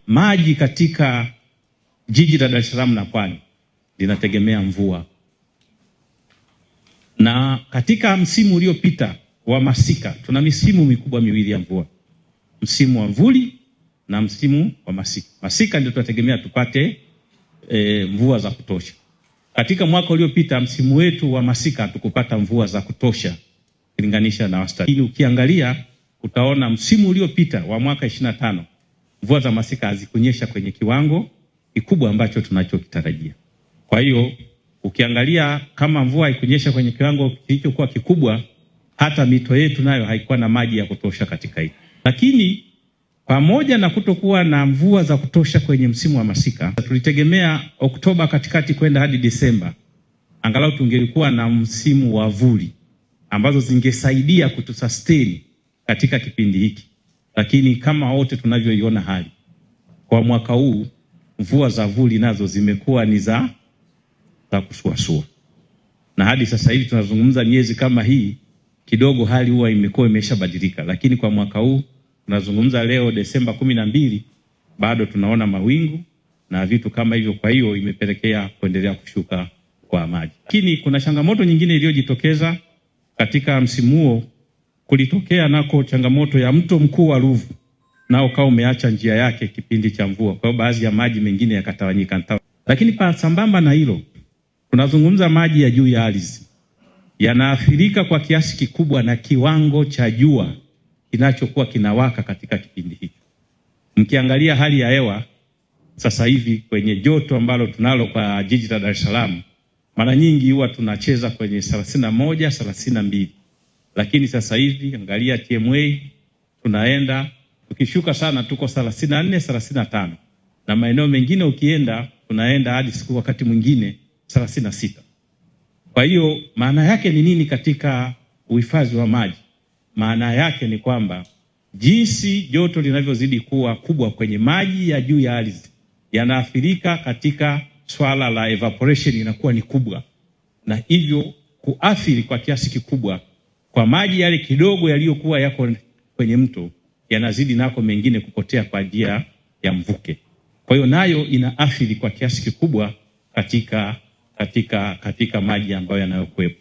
maji katika jiji la Dar es Salaam na Pwani linategemea mvua. Na katika msimu uliopita wa masika, tuna misimu mikubwa miwili ya mvua. Msimu wa mvuli na msimu wa masika. Masika ndio tunategemea tupate mvua za kutosha. Katika mwaka uliopita msimu wetu wa masika hatukupata mvua za kutosha kulinganisha na wastani. Ukiangalia utaona msimu uliopita wa mwaka 25 mvua za masika hazikunyesha kwenye kiwango kikubwa ambacho tunachokitarajia. Kwa hiyo ukiangalia kama mvua haikunyesha kwenye kiwango kilichokuwa kikubwa, hata mito yetu nayo haikuwa na maji ya kutosha katika hii. Lakini pamoja na kutokuwa na mvua za kutosha kwenye msimu wa masika, tulitegemea Oktoba katikati kwenda hadi Desemba angalau tungelikuwa na msimu wa vuli ambazo zingesaidia kutusustain katika kipindi hiki. Lakini kama wote tunavyoiona hali kwa mwaka huu, mvua za vuli nazo zimekuwa ni za kusuasua. Na hadi sasa hivi tunazungumza miezi kama hii kidogo hali huwa imekuwa imeshabadilika, lakini kwa mwaka huu tunazungumza leo Desemba 12 bado tunaona mawingu na vitu kama hivyo. Kwa hiyo imepelekea kuendelea kushuka kwa maji. Lakini kuna changamoto nyingine iliyojitokeza katika msimu huo. Kulitokea nako changamoto ya mto mkuu wa Ruvu nao kama umeacha njia yake kipindi cha mvua, kwa hiyo baadhi ya maji mengine yakatawanyika. Lakini kwa sambamba na hilo, tunazungumza maji ya juu ya ardhi yanaathirika kwa kiasi kikubwa na kiwango cha jua kinachokuwa kinawaka katika kipindi hiki. Mkiangalia hali ya hewa sasa hivi kwenye joto ambalo tunalo kwa jiji la Dar es Salaam, mara nyingi huwa tunacheza kwenye 31, 32. Lakini sasa hivi angalia TMA tunaenda tukishuka sana tuko 34, 35. Na maeneo mengine ukienda tunaenda hadi siku wakati mwingine 36. Kwa hiyo maana yake ni nini katika uhifadhi wa maji? Maana yake ni kwamba jinsi joto linavyozidi kuwa kubwa kwenye maji ya juu ya ardhi yanaathirika katika swala la evaporation inakuwa ni kubwa, na hivyo kuathiri kwa kiasi kikubwa kwa maji yale kidogo yaliyokuwa yako kwenye mto yanazidi nako mengine kupotea kwa njia ya mvuke. Kwa hiyo nayo inaathiri kwa kiasi kikubwa katika maji ambayo yanayokuwepo.